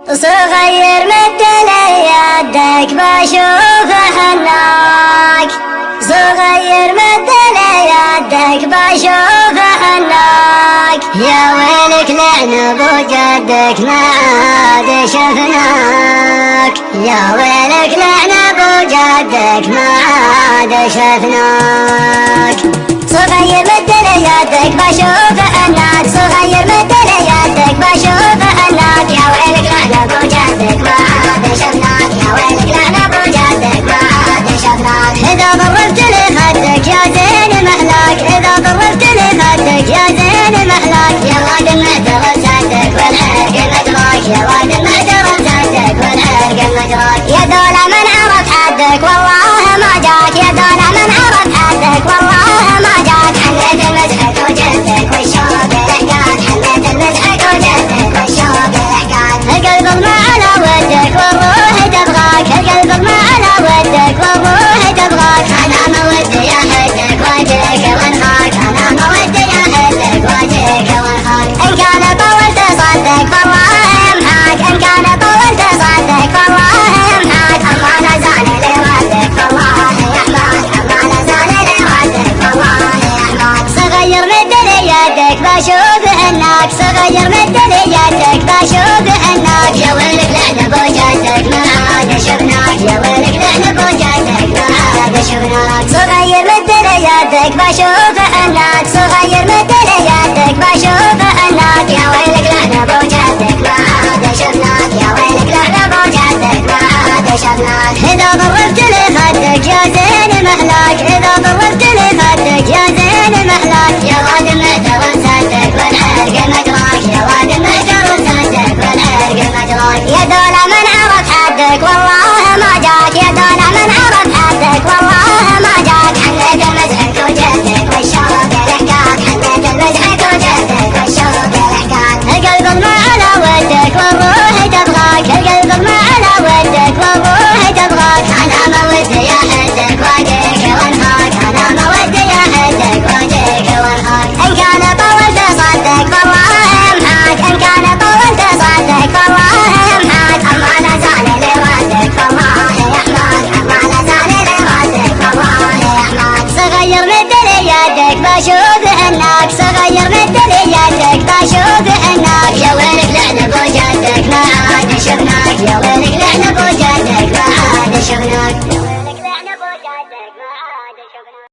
صغير مثل يدك بشوف حناك، صغير مثل يدك بشوف حناك. يا ويلك لعن ابو جدك ما عاد شفناك، يا ويلك لعن ابو جدك ما عاد شفناك. صغير مثل يدك بشوف حناك، صغير مثل يدك بشوف حناك. يا ويلك لعن ابو جدك ما عاد شفناك، يا ويلك لعن ابو جدك ما عاد شفناك. اذا ضربت لي خدك يا زين محلاك، اذا ضربت لي خدك يا زين محلاك. يا واد المعترف صدق والعرق مدراك، يا واد المعترف صدق والعرق مدراك. يا دولة من عرف حدك والله ما جاك، يا دولة من عرف حدك والله ما جاك. حميت المزحك وجدك والشوق لحقان، حميت المزحك وجدك والشوق لحقان. القلب ما على ودك والروح تبغاك، القلب ما على ودك والروح تبغاك. انا ما ودي احدك واجيك وانهاك، انا ما ودي احدك واجيك وانهاك. ان كان طولت صدق فالله يمحاك، ان كان طولت صدق فالله يمحاك. اما لا زال لي ودك فالله يحماك، اما لا زال لي ودك فالله يحماك. صغير مثل يدك بشوف حناك، صغير مثل يدك بشوف حناك. يا ويلك لعن ابو جدك ما عاد شفناك، يا ويلك لعن ابو جدك ما عاد شفناك. صغير مثل يدك بشوف حناك، صغير مثل يدك بشوف حناك. يا ويلك لعن ابو جدك ما عاد شفناك، يا ويلك لعن ابو جدك ما عاد شفناك. اذا ضربت لي خدك يا زين محلاك، اذا ضربت لي خدك يا زين محلاك. يا واد المعترف صدق والعرق مدراك، يا واد المعترف صدق والعرق مدراك. يا دولة من عرف حدك والله ما جاك، يا دولة من عرف حدك والله ما جاك. حميت المزحك وجدك والشوق لحقان، حميت المزحك وجدك والشوق لحقان. القلب ما على ودك والروح تبغاك، القلب ما على ودك والروح تبغاك. انا ما ودي احدك واجيك وانهاك، انا ما ودي احدك واجيك وانهاك. ان كان طولت صدق فالله يمحاك، ان كان طولت صدق فالله يمحاك. اما لا زال لي ودك فالله يحماك، اما لا زال لي ودك فالله يحماك. صغير مثل يدك بشوف حناك، صغير مثل يدك بشوف حناك. يا ويلك